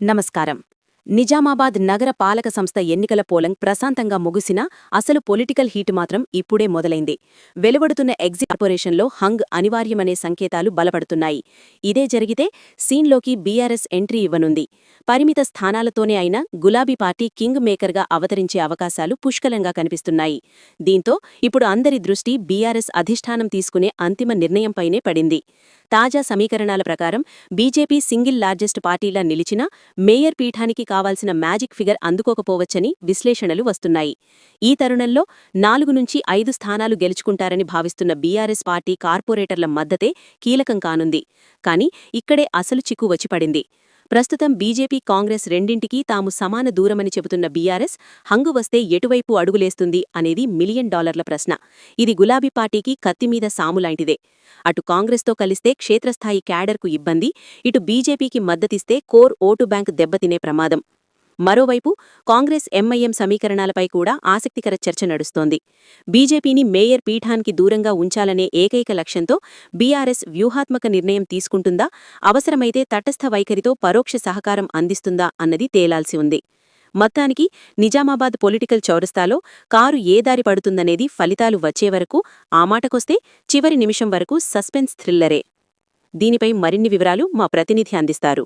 నమస్కారం. నిజామాబాద్ నగర పాలక సంస్థ ఎన్నికల పోలింగ్ ప్రశాంతంగా ముగిసినా అసలు పొలిటికల్ హీట్ మాత్రం ఇప్పుడే మొదలైంది. వెలువడుతున్న ఎగ్జిట్ కార్పొరేషన్లో హంగ్ అనివార్యమనే సంకేతాలు బలపడుతున్నాయి. ఇదే జరిగితే సీన్లోకి బీఆర్ఎస్ ఎంట్రీ ఇవ్వనుంది. పరిమిత స్థానాలతోనే అయినా గులాబీ పార్టీ కింగ్ మేకర్గా అవతరించే అవకాశాలు పుష్కలంగా కనిపిస్తున్నాయి. దీంతో ఇప్పుడు అందరి దృష్టి బీఆర్ఎస్ అధిష్టానం తీసుకునే అంతిమ నిర్ణయంపైనే పడింది. తాజా సమీకరణాల ప్రకారం బీజేపీ సింగిల్ లార్జెస్ట్ పార్టీలా నిలిచినా మేయర్ పీఠానికి కావాల్సిన మ్యాజిక్ ఫిగర్ అందుకోకపోవచ్చని విశ్లేషణలు వస్తున్నాయి. ఈ తరుణంలో 4 నుంచి 5 స్థానాలు గెలుచుకుంటారని భావిస్తున్న బీఆర్ఎస్ పార్టీ కార్పొరేటర్ల మద్దతే కీలకం కానుంది. కానీ ఇక్కడే అసలు చిక్కు వచ్చిపడింది. ప్రస్తుతం బీజేపీ కాంగ్రెస్ రెండింటికీ తాము సమాన దూరమని చెబుతున్న బీఆర్ఎస్ హంగు వస్తే ఎటువైపు అడుగులేస్తుంది అనేది $1 మిలియన్ ప్రశ్న. ఇది గులాబీ పార్టీకి కత్తిమీద సాములాంటిదే. అటు కాంగ్రెస్తో కలిస్తే క్షేత్రస్థాయి క్యాడర్కు ఇబ్బంది, ఇటు బీజేపీకి మద్దతిస్తే కోర్ ఓటు బ్యాంక్ దెబ్బతినే ప్రమాదం. మరోవైపు కాంగ్రెస్ ఎంఐఎం సమీకరణాలపై కూడా ఆసక్తికర చర్చ నడుస్తోంది. బీజేపీని మేయర్ పీఠానికి దూరంగా ఉంచాలనే ఏకైక లక్ష్యంతో బీఆర్ఎస్ వ్యూహాత్మక నిర్ణయం తీసుకుంటుందా, అవసరమైతే తటస్థ వైఖరితో పరోక్ష సహకారం అందిస్తుందా అన్నది తేలాల్సి ఉంది. మొత్తానికి నిజామాబాద్ పొలిటికల్ చౌరస్తాలో కారు ఏ దారి పడుతుందనేది ఫలితాలు వచ్చేవరకు, ఆ మాటకొస్తే చివరి నిమిషం వరకు సస్పెన్స్ థ్రిల్లరే. దీనిపై మరిన్ని వివరాలు మా ప్రతినిధి అందిస్తారు.